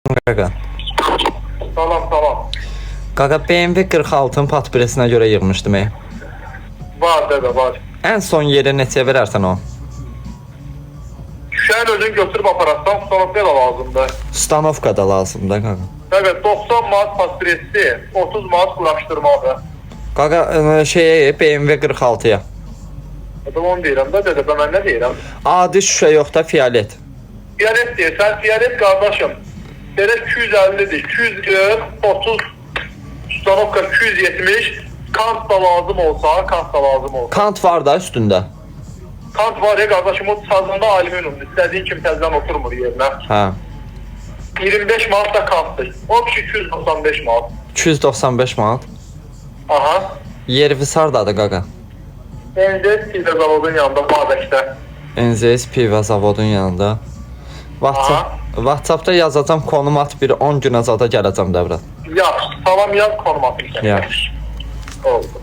Qaqa. Tamam. Qaqa BMW 46'ın patpresinə görə yığmışdım. Var dədə, var. Ən son yerə neçəyə verərsən o? Şəhər özün götürüb aparatsan, stanovka da lazımdır. Stanovka da lazımdır qaqa. Evet, 90 manat paspresi, 30 manat quraşdırmadır. Qaqa BMW 46'ya. Adam onu deyirəm də, dədə, mən nə deyirəm? Adi şüşə yox da fiyalet. Fiyalet deyirsən, fiyalet qardaşım. Belə 250'dir, 240, 30, stanovka 270, kant da lazım olsa, Kant var da üstündə. Kant var ya qardaşım, o sazında alüminyumdur, istədiyin kimi təzdən oturmur yerinə. Hə. 25 manat da kantdır, o kişi 295 manat. 295 manat. Aha. Yeri Visardadır qaqa. Enzes pizza zavodun yanında, Babəkdə. NZS Piva zavodun yanında. WhatsApp'da yazacağım, konum at, bir 10 günə zada gələcəm Dəvrət. Yaxşı, salam yaz, konum atayım. Yaxşı. Oldu.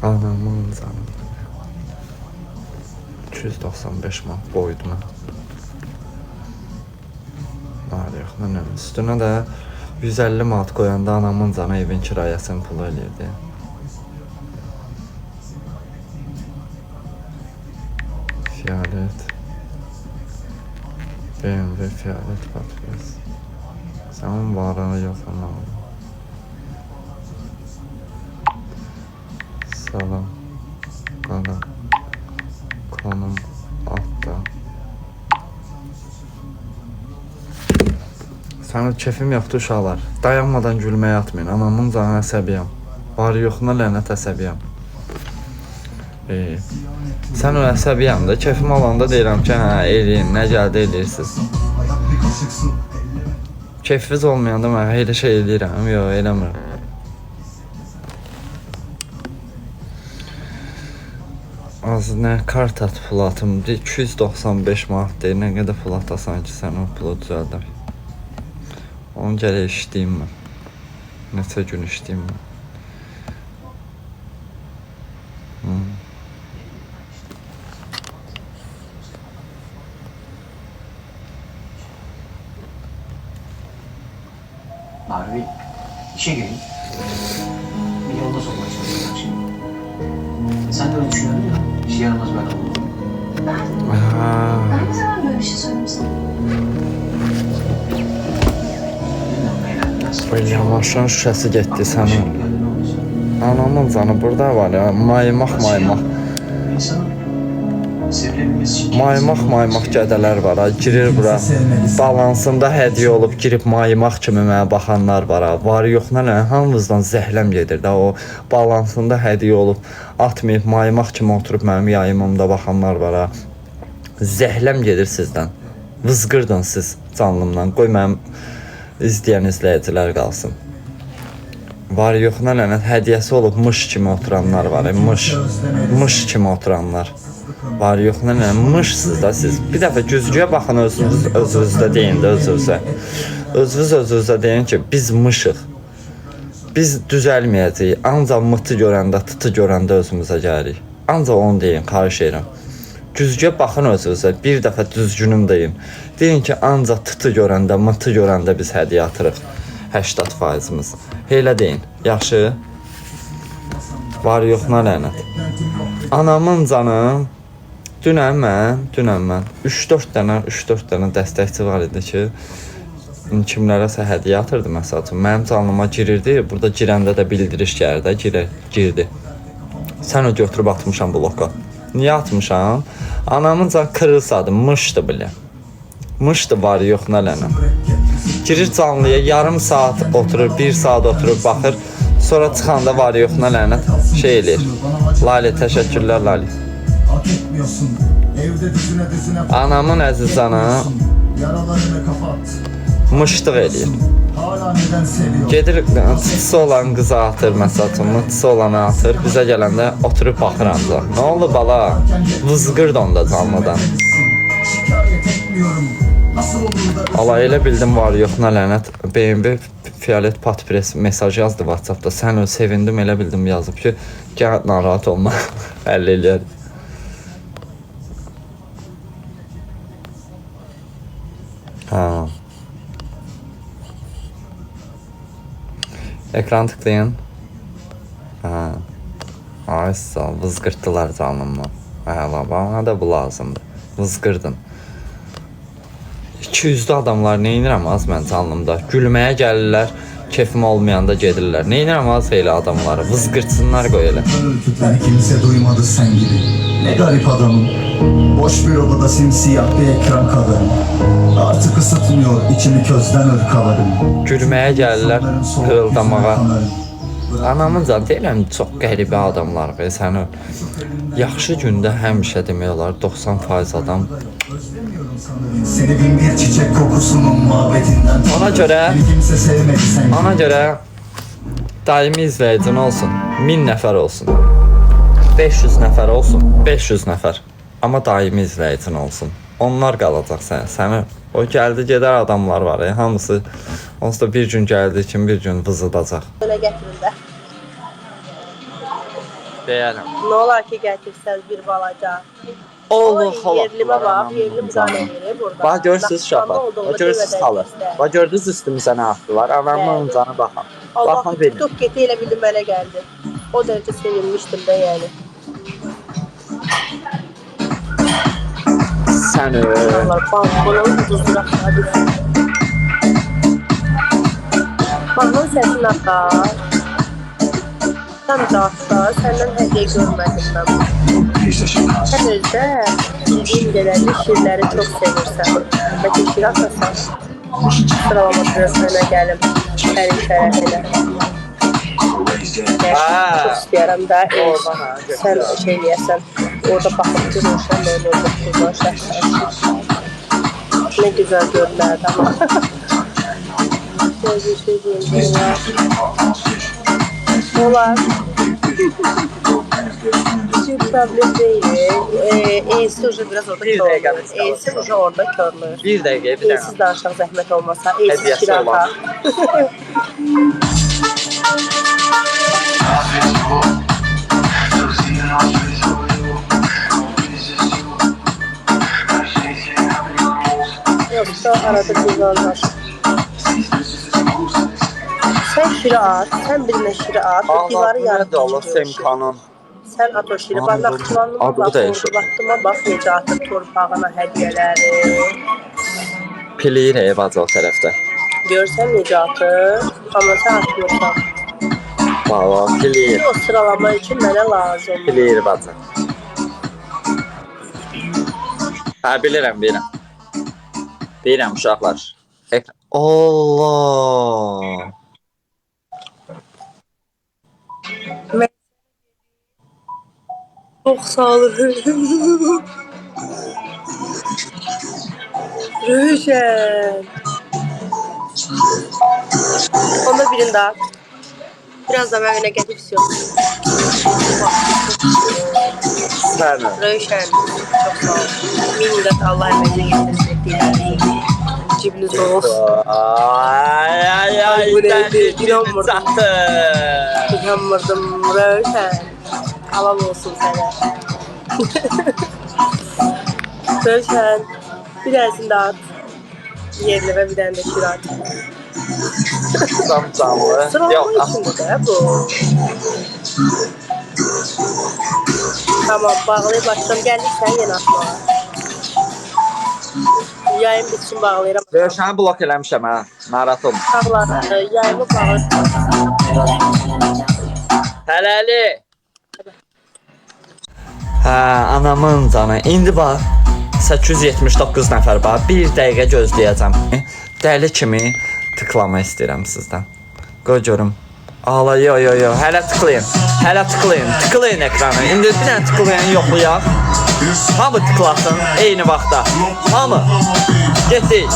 Anamın canım. 295 manat boydu mən. Var yox, mən üstünə də 150 manat qoyanda anamın canı evin kirayəsini pulu eləyirdi. Fiyalet. BMW fiyalet patpres. Sənin varını yox ama. Salam. Qala. Konum atda. Sana kefim yoxdur uşaqlar. Dayanmadan gülməyə atmayın. Anamın canı əsəbiyəm. Var yoxuna lənət əsəbiyəm. Sən o əsəbiyəm də, kefim olanda deyirəm ki, hə, eləyin, nə gəldi eləyirsiniz. Kefiniz olmayanda mən elə şey eləyirəm, yox, eləmirəm. Az nə kart at pulatım, 295 manat deyir, nə qədər pul atasan ki, sən o pulu düzəldər. Onu gələ işləyim mən. Neçə gün işləyim mən. Abi işe gelin. Bir yolda sormak istiyorum şimdi. Sen de öyle düşünüyordun ya. İşe yaramaz ben oldum. Ben ne zaman böyle bir şey söyledim sana? Bilmiyorum Leyla biraz. Böyle yavaşlan şüşəsi getdi sənin. Anamın canı burada var ya, maymaq. İnsanın sevilebilmesi için. Maymaq gədələr var ha, girir bura. Balansında hədiyyə olub girib maymaq kimi mənə baxanlar var ha. Var yox nə, hamımızdan zəhləm gedir də o balansında hədiyyə olub atmayıb maymaq kimi oturub mənim yayımımda baxanlar var ha. Zəhləm gedir sizdən. Vızqırdın siz canlımdan. Qoy mənim izləyən izləyicilər qalsın. Var yox nə lənət hədiyyəsi olub mış kimi oturanlar var. Mış kimi oturanlar. Var yox nə lənət mışsınız da siz. Bir dəfə güzgüyə baxın, özünüzdə deyin də özünüzə. Özünüzə deyin ki, biz mışıq. Biz düzəlməyəcəyik. Ancaq mıtı görəndə, tıtı görəndə özümüzə gəlirik. Ancaq onu deyin, xahiş edirəm. Güzgüyə baxın özünüzə, bir dəfə düzgünün deyin. Deyin ki, ancaq tıtı görəndə, mıtı görəndə biz hədiyyə atırıq. 80%'imiz. Elə deyin. Yaxşı. Var yox nə lənət. Anamın canım. Dünən mən 3-4 dənə dəstəkçi var idi ki, kimlərəsə hədiyyə atırdı məsəl üçün. Mənim canlıma girirdi. Burada girəndə də bildiriş gəldi, girdi. Sən o götürüb atmışam bloka. Niyə atmışam? Anamın can kırılsadı, mışdı belə. Mışdı, var yox nə lənət. Girir canlıya, yarım saat oturur, 1 saat oturur, baxır. Sonra çıxanda var yox nə lənət şey eləyir. Lali, təşəkkürlər Lali. Anamın əziz canı mışdıq eləyir. Gedir, tıtısı olan qıza atır, məsəl üçün, mıtısı olanı atır. Bizə gələndə oturub baxır ancaq. Nə oldu bala? Vızqırdı onda canlıdan. Allah elə bildim var yox nə lənət. BMW fiyalet patpres mesaj yazdı WhatsApp'da. Sən sevindim, elə bildim yazıb ki, gəl narahat olma. Həll eləyər. Ha. Ekran tıklayın. Ha. Ay sağ ol. Vızgırttılar canımı. Hala bana da bu lazımdır. Vızgırdın. 200'lü adamlar neynirəm az mən canımda. Gülməyə gəlirlər. Kefim olmayanda gedirlər. Neynirəm az elə adamları. Vızgırtsınlar qoy elə. Öyküden kimse duymadı sen gibi. Ne garip adamım. Boş bir odada simsiyah bir ekran kalırım. Artık ısıtmıyor içimi közden ırkalarım. Gülməyə gəlirlər. Hırıldamağa. Anamın can deyirəm çox qəribə adamlar və səni yaxşı gündə həmişə demək olar 90% adam. Özlemiyorum sanırım seni bin bir çiçek kokusunun mabedinden. Ona görə Beni kimse sevmedi sen gibi. Ona görə daimi izləyicin olsun, 1000 nəfər olsun, 500 nəfər olsun, 500 nəfər. Amma daimi izləyicin olsun. Onlar qalacaq sənə. Səni o gəldi gedər adamlar var ya, hamısı onsuz da bir gün gəldi kim bir gün vızıldacaq. Öyle getirin de. Deyərəm. Ne olar ki getirseniz bir balaca. Allah Allah. Yerlime bak, yerli müzaneyleri burada. Bax görürsüz şabat. Bax görürsüz halı. Bax gördünüz üstümüzə nə atdılar. Anamın canı baxın. Allah Baxın benim. tutup geti elə bildim mənə gəldi. O derece sevinmiştim de yani. Sən Allah bak bunu ucuz bırakmadı. Bakın sesin akar. Sen de akar. Senden hediye görmedim ben. Sen özde bildiğin geleli şiirleri çok sevirsen. Peki şiir atmasan. Sıralama sırasına gelim. Senin şerefine. Ha. Çok istiyorum da Oradan ha, sen şey diyesen. Orada bakıp durursan böyle olur. Buradan şahsen. Ne güzel görünlerdi ama. Şöyle bir şey diyeyim. Olar. Çünkü tablet değil. E'si ucu biraz orada Bir dakika körlüyor. biz kalalım. E'si ucu orada körlüyor. bir dəqiqə bir dənə. E'siz danışaq zəhmət olmasa. E'siz Hediyesi kiraka. olan. Yoksa arada güzel var. Sen şiri at. Sen birine şiri at. O divarı Allah yarıb nədir Allah geçiriyor. Semkanın. Sen at o şiri. Ben Naxçıvanlıma Adı bak. da yaşıyor. Vaktıma bak necə atır torpağına hədiyələri. Piliyir evaz o tərəfdə. Görsən necə atır. Amma sən atmırsan. Valla piliyir. O sıralama üçün mənə lazım. Piliyir bacı. Hə bilirəm, bilirəm. Bilirəm uşaqlar. Allah. Çok sağ olun. Rüşen. Onda birini daha. Biraz da ben öne getirip istiyorum. Səni. Rüşen. Çok sağ olun. Minnet Allah emeğine getirsin. Cibiniz olsun. Ay ay ay. Bu neydi? Sən İnanmırdım. çatdı. İnanmırdım Rüşen. Alam olsun sana. Rüşen. Bir tanesini daha at. Yerine ve bir tane de şiir at. Tam canlı. Sıralama Yox, içinde de bu. Tamam bağlayıp açsam geldik sen yine atma. Yayın bitsin bağlayıram. Rövşəni blok eləmişəm hə. Narahat olma. Sağlar, yayımı bağlayıram. Hələli. Hə, anamın canı. İndi bax 879 nəfər var. 1 dəqiqə gözləyəcəm. Dəli kimi tıklama istəyirəm sizdən. Qoy görüm. Ala yo yo yo. Hələ tıklayın. Hələ tıklayın. Tıklayın ekranı. İndi bir dənə tıklayan yoxlayaq. Hamı tıklasın eyni vaxtda. Hamı. Getdik.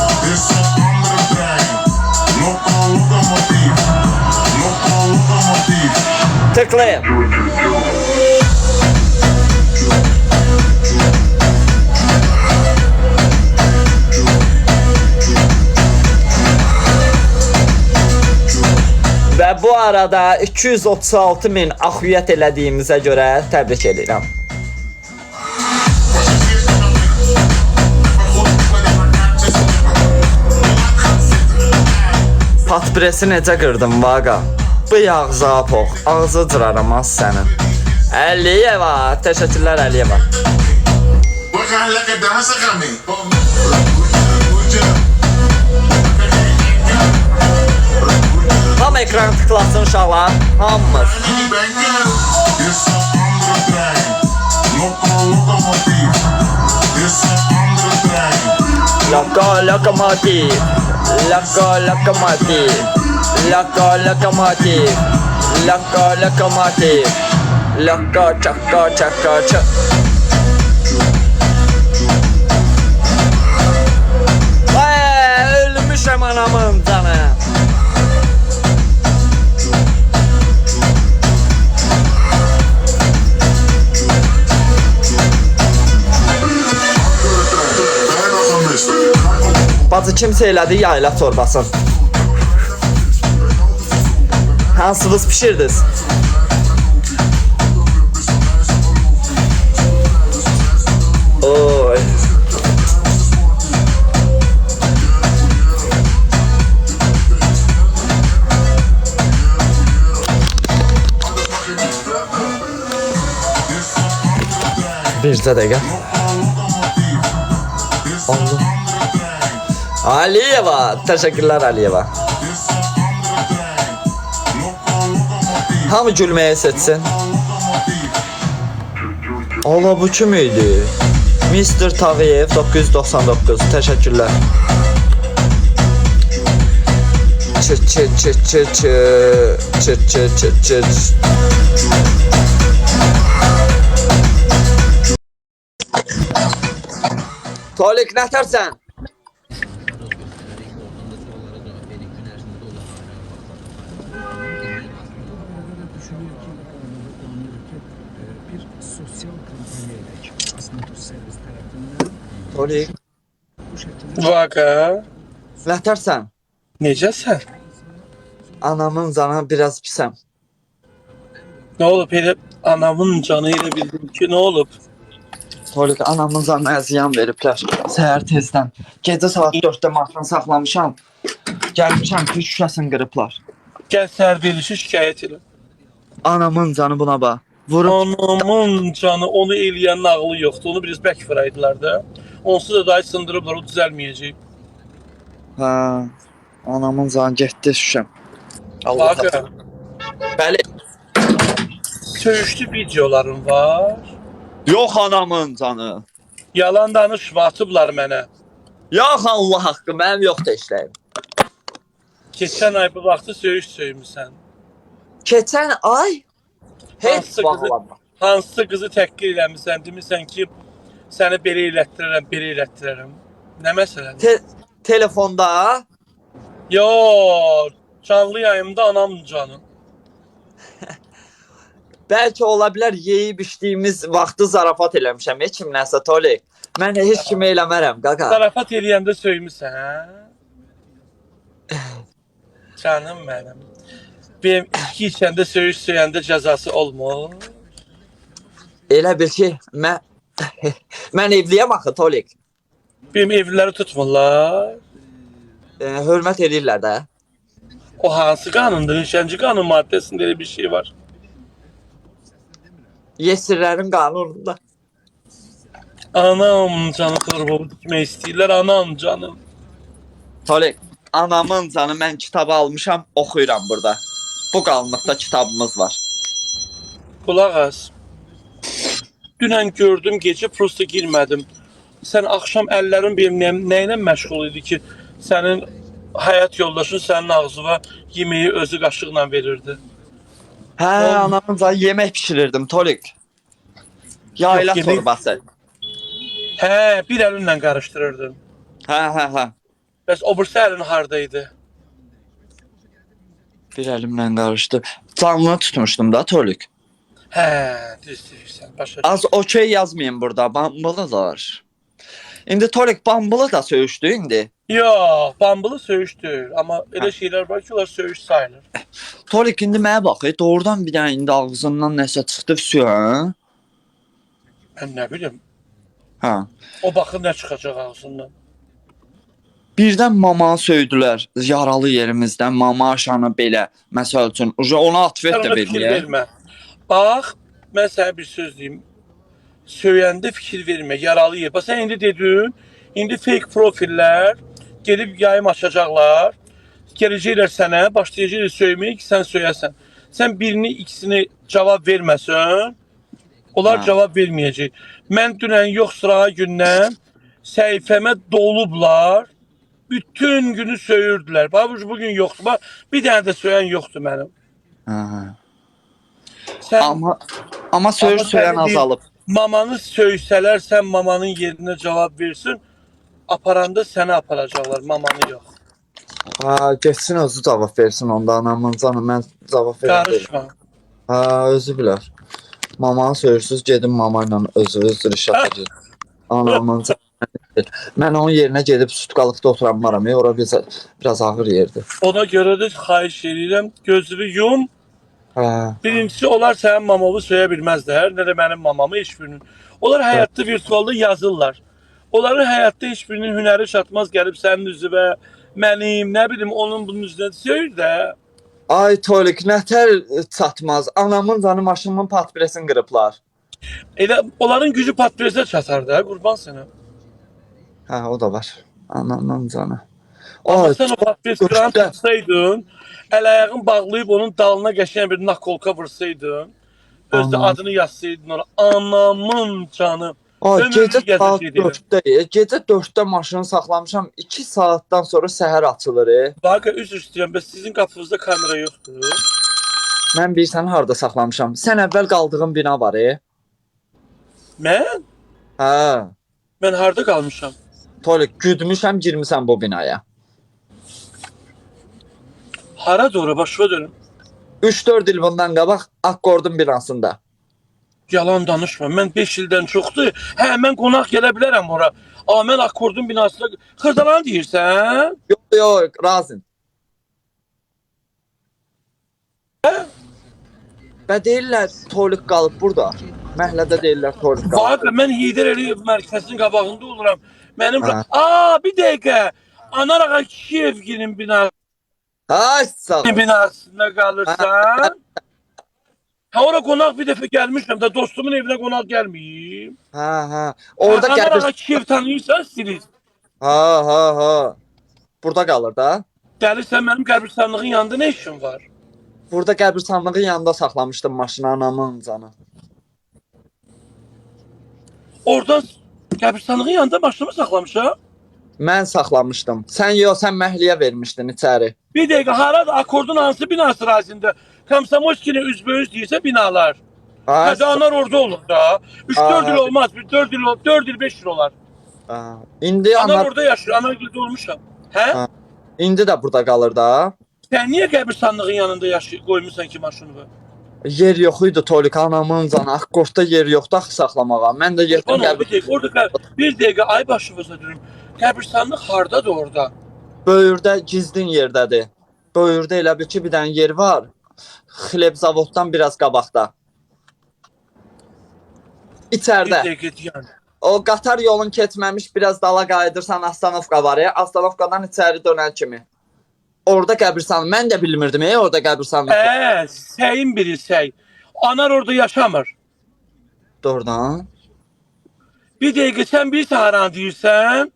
Tıklayın. Və bu arada 236 min axüyyət elədiyimizə görə təbrik edirəm. Patpresi necə qırdım vaqa? Bu yağza pox, ağzı cıraram az sənin. Əliyeva, təşəkkürlər Əliyeva. Bakan la que te vas a sacarme. Ham ekran tıklasın uşaqlar, hamımız. Lokomotiv, lokomotiv, lokomotiv, lokomotiv, loko çako çako çak. Ay, ölmüşəm anamın canı. Bacı kimsə elədi yayla torbasın. Hansınız pişirdiniz? Oy. Bircə dəqiqə. Allah. Aliyeva, təşəkkürlər Aliyeva. Hamı gülməyə seçsin. Allah bu kim idi? Mr. Tağıyev 999, təşəkkürlər. Çıt çıt çıt çıt çıt çıt çıt çıt çıt. Tolik nətərsən? Tolik Vaqa, nətərsən? necəsən? Anamın canı biraz pisəm. Nə olub elə anamın canı ilə bildim ki, nə olub? Tolik anamın canına əziyan veriblər. Səhər tezdən. Gecə saat 4-də maşın saxlamışam. Gəlmişəm ki, şüşəsini qırıblar. Gəl səhər verilişi şikayət elə. Anamın canı buna bax. Vurub. Anamın canı onu eləyənin ağlı yoxdur. Onu biraz bək vuraydılar da. Onsuz da dayı sındırıblar, o düzəlməyəcək. Hə. Anamın canı getdi şüşəm. Vaqa, Bəli. söyüşlü videoların var. Yox anamın canı. Yalan danışma, atıblar mənə. Yox Allah haqqı, mənim yoxdur işləyim. Keçən ay bu vaxtı söyüş söymüsən. Keçən ay heç Hansı bağlama. Hansı qızı təhqir eləmisən, demirsən ki, səni belə elətdirərəm, belə elətdirərəm. Nə məsələdir? Telefonda Yox, canlı yayımda anamın canı. bəlkə ola bilər yeyib içdiyimiz vaxtı zarafat eləmişəm. Heç kim nəsə Tolik. Mən heç kimi eləmərəm qaqa. Zarafat eləyəndə söymüsən, hə? Canım mənim. Benim içki içəndə, söyüş söyəndə cəzası olmur. Elə bil ki, mən evliyəm axı Tolik. Benim evliləri tutmurlar. Hörmət edirlər də. O hansı qanundur? Neçənci qanun maddəsində elə bir şey var. Yesirlərin qanununda. Anam canı qırıb dikmək istəyirlər, anam canım. Tolik, anamın canı mən kitabı almışam, oxuyuram burada. Bu qalınlıqda kitabımız var. Qulaq as. Dünən gördüm, gecə prosta girmədim. Sən axşam əllərin benim nə ilə məşğul idi ki, sənin həyat yoldaşın sənin ağzına yeməyi özü qaşıqla verirdi. Hə, anamın canı yemək pişirirdim Tolik. Yayla Yox, yemək- torbası. Hə, bir əlinlə qarışdırırdın. Hə. Bəs o birisi əlin hardaydı? Bir əlimlə qarışdı. Canlı tutmuşdum da Tolik. Hə, düz deyirsən, başa. Az okey yazmayın burada, bambılılar. İndi Tolik bambılı da söyüşdü indi. Yox, bambılı söyüşdür, amma elə şeylər var ki, onlar söyüş sayılır. Tolik indi mənə bax, doğrudan bir dənə indi ağzından nəsə çıxdı füsü, hə? Mən nə bilim, Hə. o baxır nə çıxacaq ağzından. Birdən mamanı söydülər yaralı yerimizdən, mama aşanı belə, məsəl üçün, ona atvet Sən də ona fikir verməyək. vermə. Bax, mən sənə bir söz deyim. Söyəndə fikir vermə, yaralı yer. Bax, sən indi dedin, indi fake profillər gedib yayım açacaqlar. Gələcəklər sənə, başlayacaqlar söyməyə ki, sən söyəsən. Sən birini, ikisini cavab verməsən, onlar Ha. cavab verməyəcək. Mən dünən yox sırağa gündən səhifəmə dolublar. Bütün günü söyürdülər. Bax, bugün yoxdur. Bax, bir dənə də söyən yoxdur mənim. Hə. Sən Amma söyür Amma söyən səni deyim, azalıb. mamanı söysələr, sən mamanın yerinə cavab versin, aparanda səni aparacaqlar, mamanı yox. Ha, getsin özü cavab versin onda anamın canı, mən cavab verəm. Qarışma. Ha, özü bilər. Mamanı söyürsüz, gedin mama ilə öz iş yapacaq. Anamın canı. Mən onun yerinə gedib sutkalıqda oturanmaram. Ora biraz ağır yerdir. Ona görə də xahiş edirəm, gözünü yum. Ha. Birincisi, onlar sənin mamamı söyə bilməzlər, nə də mənim mamamı heç birinin. Onlar həyatda virtualda yazırlar. Onların həyatda heç birinin hünəri çatmaz, gəlib sənin üzvə, mənim, nə bilim, onun bunun üzrə söyür də. Ay Tolik, nətər çatmaz. Anamın canı maşınımın patpresini qırıblar. Elə onların gücü patresə çatar da, qurban sənə. Ha, o da var. Anamın canı. Amma Ay, sən o patres qıranı tutsaydın, əl-ayağın bağlayıb onun dalına qəşəng bir nakolka vursaydın, özdə Anam. adını yazsaydın ona, anamın canı. Ay, Ömrümü gecə saat gəzəcək deyirəm. 4-də, gecə 4-də maşını saxlamışam. 2 saatdan sonra səhər açılır. Baqa, üzr istəyirəm, bəs sizin qapınızda kamera yoxdur. Mən bilirsən harda saxlamışam. Sən əvvəl qaldığın bina var. Mən? Hə. Mən harda qalmışam? Tolik, güdmüşəm, girmisən bu binaya. Hara doğru, başıma dönüm. 3-4 il bundan qabaq Akkordun binasında. Yalan danışma, mən 5 ildən çoxdur. Hə, mən qonaq gələ bilərəm ora. Amma mən Akkordun binasında xırdalan deyirsən? Yox, yox, razın. Və deyirlər Tolik qalıb burada. Məhlədə deyirlər Tolik qalıb. Baqa, mən Heydər Əliyev mərkəzinin qabağında oluram. Mənim... Ha. Bir dəqiqə. Anar ağa Kiyevginin Ay, sağ ol. binasında qalırsan. Ha, ora qonaq bir dəfə gəlmişəm də, dostumun evinə qonaq gəlməyim. Hə. Orada Anar ağa gəlir. Kiyev tanıyırsan, stiliz. Ha. Burada qalır da. Gəlirsən, mənim qəbirstanlığın yanında nə işin var? Burada qəbirstanlığın yanında saxlamışdım maşını, anamın canı. Oradan qəbirstanlığın yanında maşınımı saxlamışam. Mən saxlamışdım. Sən yox, sən məhliyə vermişdin içəri. Bir dəqiqə, harada Akkordun hansı binası razində? Komsomolskinin üzbəyüz deyirsə binalar. Ha, Hədə anar orada olur da. 3-4 il Ha. olmaz, 4 il 5 il olar. ha. İndi Anar anar, orada yaşır, anar güldə olmuşam. Hə? Ha. indi də burada qalır da. Sən niyə qəbirstanlığın yanında qoymusan ki maşını? Yer yox idi Tolik, anamın canı. Akkordda yer yoxdu axı saxlamağa. Mən də getdim Bana bir qəbir. dəqiqə, orada bir dəqiqə ay başımıza dönüm. Qəbirstanlıq hardadır orada? Böyürdə gizlin yerdədir. Böyürdə elə bir ki, bir dənə yer var. Xileb zavoddan biraz qabaqda. Bir İçərdə. dəqiqə deyən. O qatar yolun keçməmiş biraz dala qayıdırsan, Astanovka var ya. Astanovkadan içəri dönən kimi. Orada qəbirstanlıq. Mən də bilmirdim, orada qəbirstanlıq. Səyin biri səy. Anar orada yaşamır. Doğrudan. Bir dəqiqə sən bir saharan deyirsən.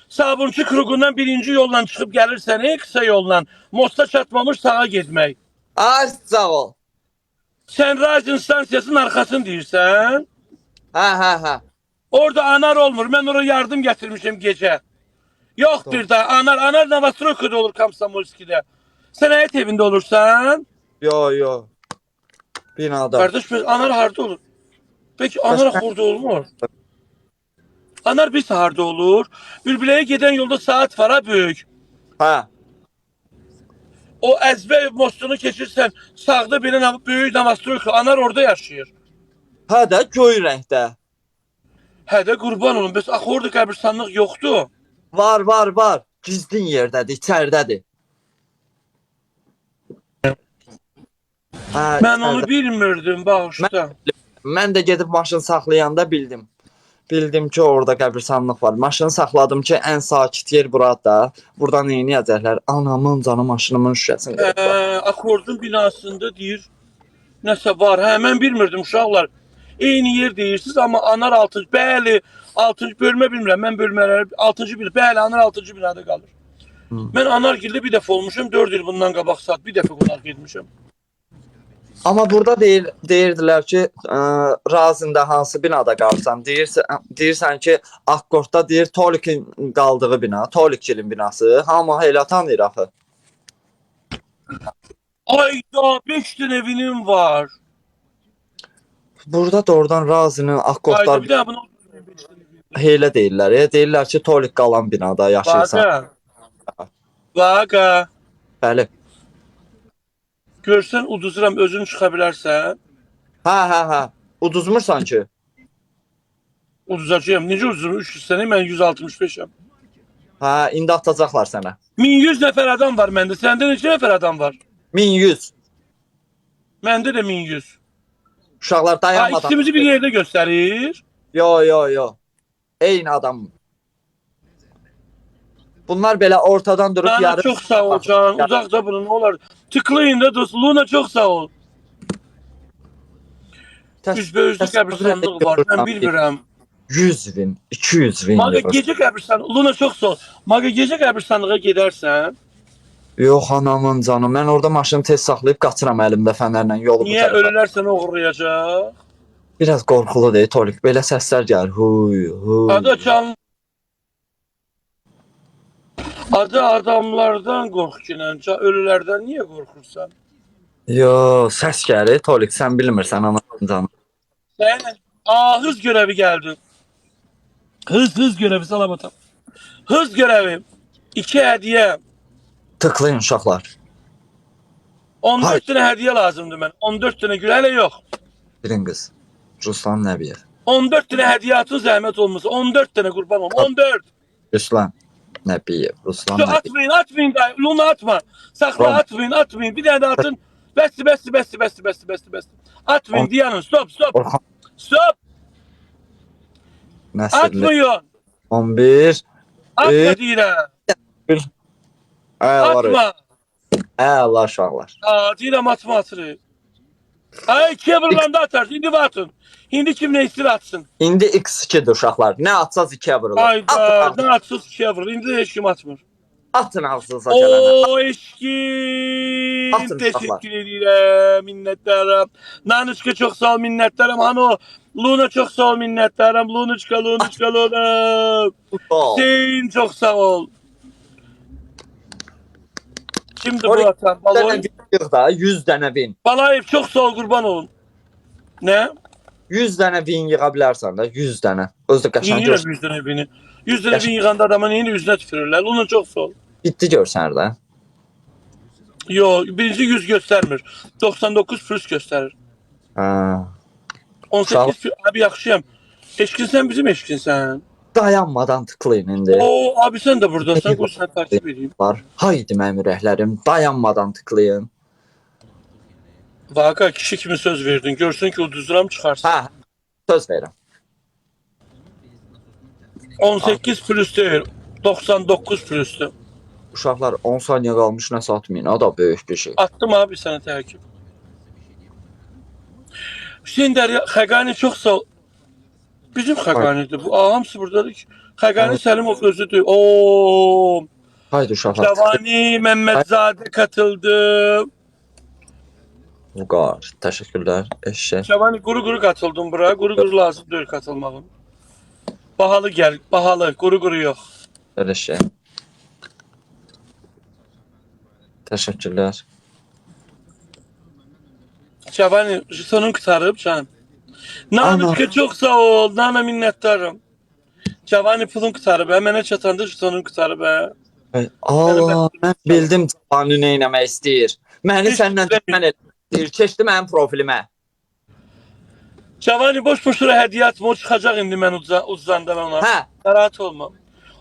Sabunçu kruqundan birinci yolla çıxıb gəlirsən, qısa yolla. Mosta çatmamış sağa getmək. Ay, sağ ol. Sən Razin stansiyasının arxasını deyirsən. Hə. Orada anar olmur. Mən oraya yardım gətirmişim gecə. Yoxdur da anar Novostroyko'da olur Komsomolski'də. Sən həyat evində olursan. Yo. Binada. Qardaş, anar harda olur? Peki anar orada olmur. Anar bir saharda olur. Bülbüləyə gedən yolda saat var ha böyük. Hə. O Əzbəyev mostunu keçirsən, sağda bir böyük Novostroyko, anar orada yaşayır. Hə də göy rəngdə. Hə də qurban olun, bəs axı orada qəbirstanlıq yoxdur. Var. Gizlin yerdədir, içəridədir. Hə, Mən onu bilmirdim, bağışla. Mən də gedib maşın saxlayanda bildim. Bildim ki orada qəbirstanlıq var. Maşını saxladım ki, ən sakit yer burada. Burada nə edəcəklər? Anamın canı maşınımın şüşəsini qırıb. Akordun binasında deyir, nəsə var. Hə, mən bilmirdim uşaqlar. Eyni yer deyirsiniz, amma anar 6-cı, bəli, 6-cı bölmə bilmirəm. Mən bölmələri 6-cı bil, bəli, anar 6-cı binada qalır. Mən Anargildə bir dəfə olmuşum, 4 il bundan qabaq saat bir dəfə qonaq getmişəm. Amma burada deyirdilər ki, Razində hansı binada qalırsan? Deyirsən ki, Akkordda deyir Tolikin qaldığı bina, Tolikçilin binası. Hamı elə tanıyır axı. Ayda 5 dənə evinim var. Burada doğrudan Razinin Ayda Akkordlar bir dənə bunu heylə deyirlər. Deyirlər ki, Tolik qalan binada yaşayırsan. Vaqa. Vaqa. Bəli. Görsən uduzuram, özün çıxa bilərsən. Hə. Uduzmursan ki. Uduzacağım. Necə uduzurum? 300 sənə, mən 165'əm. Hə, indi atacaqlar sənə. 1100 nəfər adam var məndə. Səndə neçə nəfər adam var? 1100. Məndə də 1100. Uşaqlar Ha, dayanmadan. ikimizi bir yerdə göstərir. Yo. Eyni adam. Bunlar belə ortadan durub Luna yarım. çox sağ ol can. Uzaqda bunu ne olar. Tıklayın da dost. Luna çox sağ ol. Üzbə-üzlü qəbirstanlıq var. Mən bilmirəm. 100 bin, 200 bin. Maga euro. gecə qəbirstanlığı. Luna çox sağ ol. Maga gecə qəbirstanlığa gedərsən. Yox anamın canı. Mən orada maşını tez saxlayıb qaçıram əlimdə fənərlə yolu bu Niyə tərəfə. ölülər səni oğurlayacaq? Biraz qorxulu deyil Tolik. Belə səslər gəlir. Huy. Adı can. Adı adamlardan qorxulan, ölülərdən niyə qorxursan? Yo, səs gəlir Tolik. Sən bilmirsən anamın canı. Sən hız görevi geldi. Hız görevi salamatam. Hız görevi. 2 hediye. Tıklayın uşaqlar. 14 Hayır. tane hediye lazımdı mən. 14 tane gül hələ yox. Birin qız. Ruslan Nəbiyev. 14 tane hediye atın zəhmət olmasa. 14 tane qurban olum. 14. Ruslan Nəbiyev. Ruslan Şu Nəbiyev. atmayın dayı. Luna atma. Sakla Tamam. atmayın. Bir tane de atın. Bəsdir. Atmayın diyanın. Stop. Orxan Stop. Nəsrli. Atmıyor. 11. Atma deyirəm. Var. Atma. Allah uşaqlar. Deyirəm atma atırı. Ay ikiye vurulanda atarsın. İndi atın. İndi kim ne istir atsın. İndi X2'dir uşaqlar. Nə atsaz 2-yə vurulur. Hayda. Ne atsız ikiye vurur. İndi de heç kim atmır. Atın ağzınıza gələnə. Oo eşkin. Atın Teşekkür ederim. Minnettarım. Nanışka çok sağ ol minnettarım. Hani Luna çok sağ ol minnettarım. Lunuçka. Ol. Hüseyin çok sağ ol. Şimdi bu Oraya atan. 100 Balon. dənə bin yığ da, 100 dənə bin. Balayev çok sağ ol kurban olun. Ne? 100 dənə bin yığa bilərsən də, 100 dənə. Özü də qəşəng Niye gör. 100 tane bini? 100 tane bin yığanda adama neyin yüzüne tükürürler? Luna çok sağ ol. Bitdi görsən də. Yo birinci 100 göstermir. 99 plus gösterir. Hə. 18 plus. Abi yakışıyam. Eşkin sen bizim eşkin sen. Dayanmadan tıklayın indi. Oo abi sen de buradasın. Koş sen takip edeyim. Var. Haydi mənim ürəklərim, dayanmadan tıklayın. Vaka kişi kimi söz verdin. Görsün ki uduzduram çıkarsın. Hə, söz verirəm. 18 plus değil. 99 plus'tu. Uşaqlar 10 saniyə qalmış nəsə atmayın. O da böyük bir şey. Attım abi sana takip. Hüseyin Derya, Xəqani çok sağ ol. Bizim Xəqani'dir bu. Hamısı buradadır ki. Xəqani Evet. Səlimov özüdür. Oo. Haydi uşaqlar. Şavani Mehmetzade katıldı. Vüqar. Təşəkkürlər. Eşşək. Şavani quru katıldım buraya. Quru lazım deyil katılmağım. Bahalı gel. Bahalı. Quru yox. Eşşək. Təşəkkürlər. Şavani jetonun qurtarıb canım. Nanışka çok sağ ol. Nana minnettarım. Şavani pulun qurtarıb. Mənə çatanda jetonun qurtarıb. Ay, Allah, mən bildim Cavani nə etmək istəyir. Məni Heç səndən bilmirəm. düşmən edir. Keçdi mənim profilimə. Şavani boş-boşuna hediye atma. O çıxacaq indi mən uzanda mən ona. Hə, Narahat olma.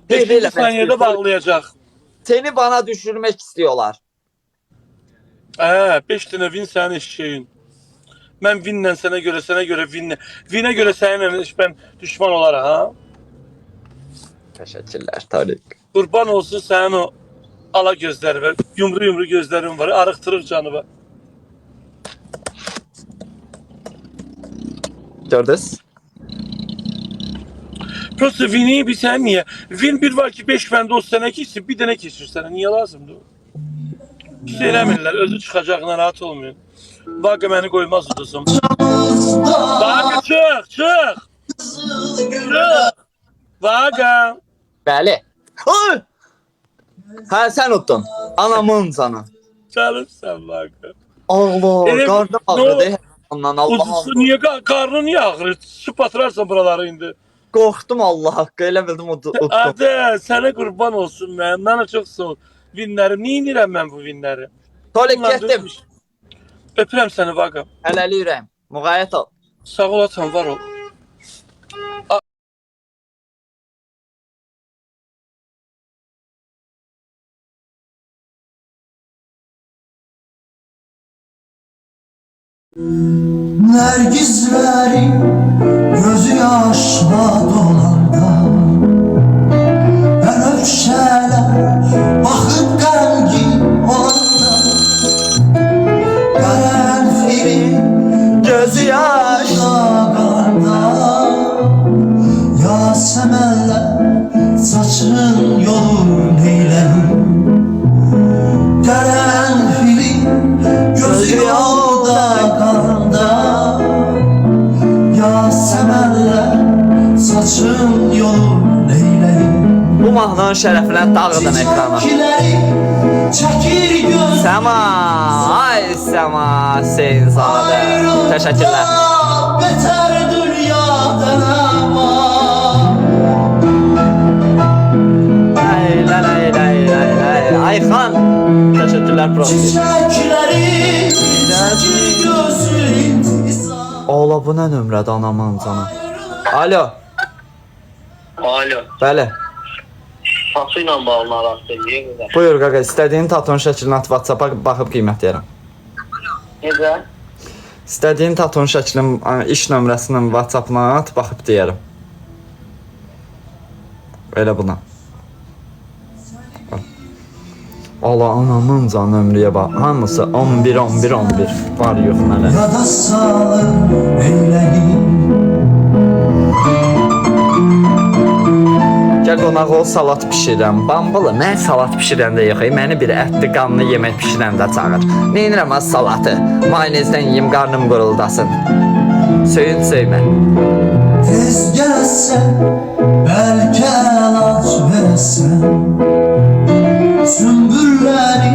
Hey, 5 belə saniyede mən- bağlayacaq. seni bana düşürmək istiyorlar. 5 tane win sənin eşeğin. Mən Vinlə sənə görə Vinlə. Vinə görə səninlə mən düşman olaraq, ha? Təşəkkürlər, Tariq. Qurban olsun sənin o ala gözləri var, yumru gözlərin var, arıq-tırıq canı var. Gördünüz? Prosta Vin'i bir sən niyə? Vin bir var ki 5 fəndə o sənə keçsin, bir dənə keçir sənə. Niyə lazımdır o? Pis eləmirlər, özü çıxacaq, narahat olmayın. Vaqa məni qoymaz uduzum. Vaqa çıx! Çıx! Vaqa! Bəli. Oy! Hə, sən uddun. Anamın canı. Çalıb sən Vaqa. Allah, Elə- qarnım No. ağrıdı. Ondan Allah Uzusu Allah. niyə qarnın niyə ağrır? Su batırarsan buraları indi. Qorxdum Allah haqqı, elə bildim uddum. Adə, sənə qurban olsun mən. Mənə çox sağ ol. Vinləri, niyə inirəm mən bu vinləri? Tolik Bunlar getdim. dönmüş. Öpürəm səni Vaqa. Hələliyirəm. Müğayət ol. Sağ ol atan, var ol. Nergizlerin gözü yaşla dolanda Ben öpşeler bakıp kalbim olanda Karanfilin gözü yaşla kalanda Yasemenler saçın yolur neylerim Karanfilin gözü yolda kalanda Yasemenler saçın yolun neyleyim Bu mahnının şərəfinə dağıdın ekrana. Çekir göz Səma, ay Səma, Seyinzadə. Təşəkkürlər. Beter dünyadan ama Lay. Ayxan. Təşəkkürlər profi. Çiçekleri çekir gözün Ola bu nə nömrədə anamın canı? Alo. Alo. Bəli. Saçı ilə bağlı narahat edeyim. Buyur qaqa, istədiyin taton şəklini at WhatsApp-a baxıb qiymət deyərəm. Necə? İstədiyin taton şəklinin iş nömrəsinin WhatsApp-na at, baxıb deyərəm. Elə buna. Allah anamın can ömrüyə bax. Hamısı 11 var yox mənə. Ya da salır eyleyim Gəl qonaq ol, salat bişirəm. Bambalı, mən salat bişirəndə yox, məni bir ətli qanlı yemək bişirəndə çağır. Neynirəm az salatı? Mayonezdən yeyim, qarnım quruldasın. Söyün söymə. Tez gelsen belki elaç versen Sümbülleri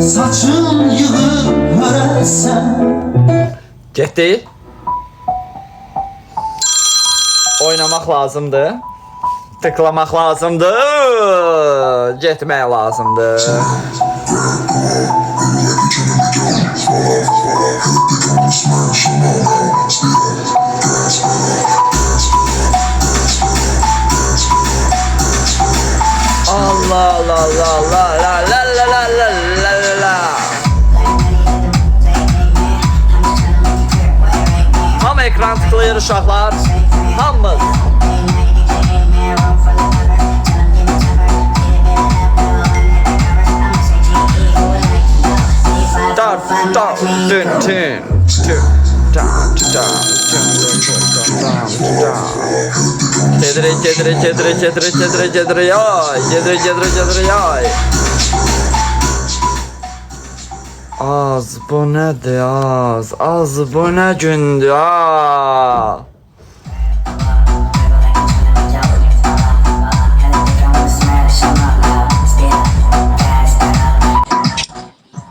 saçın yığıp örersen Getdi. Oynamaq lazımdır. Tıklamaq lazımdır. Getmək lazımdır. Allah la la la la la la la la la la. Tam ekran tıklayır uşaqlar. Hamımız. Cedre yay. Az bu nədir az bu nə gündür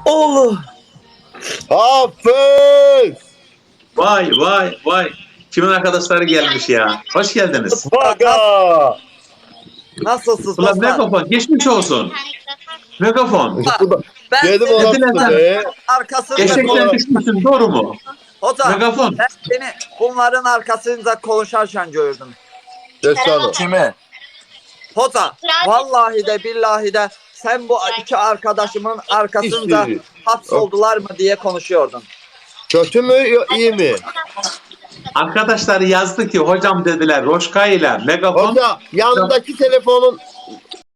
Oğlum. Hafız! Vay. Kimin arkadaşları gelmiş ya. Hoş geldiniz. Vaga! Nasılsınız Ulan dostlar? megafon geçmiş olsun. Megafon. Ben Yedim senin orasını be. arkasında Eşekten düşmüşsün doğru mu? Hocam, Megafon. ben seni bunların arkasında konuşarken gördüm. Deskanı. Kimi? Hoca, vallahi de billahi de sen bu iki arkadaşımın arkasında İşte. hapsoldular mı diye konuşuyordun. Kötü mü iyi mi? Arkadaşları yazdı ki hocam dediler Roşka ile Megafon Hoca yanındaki telefonun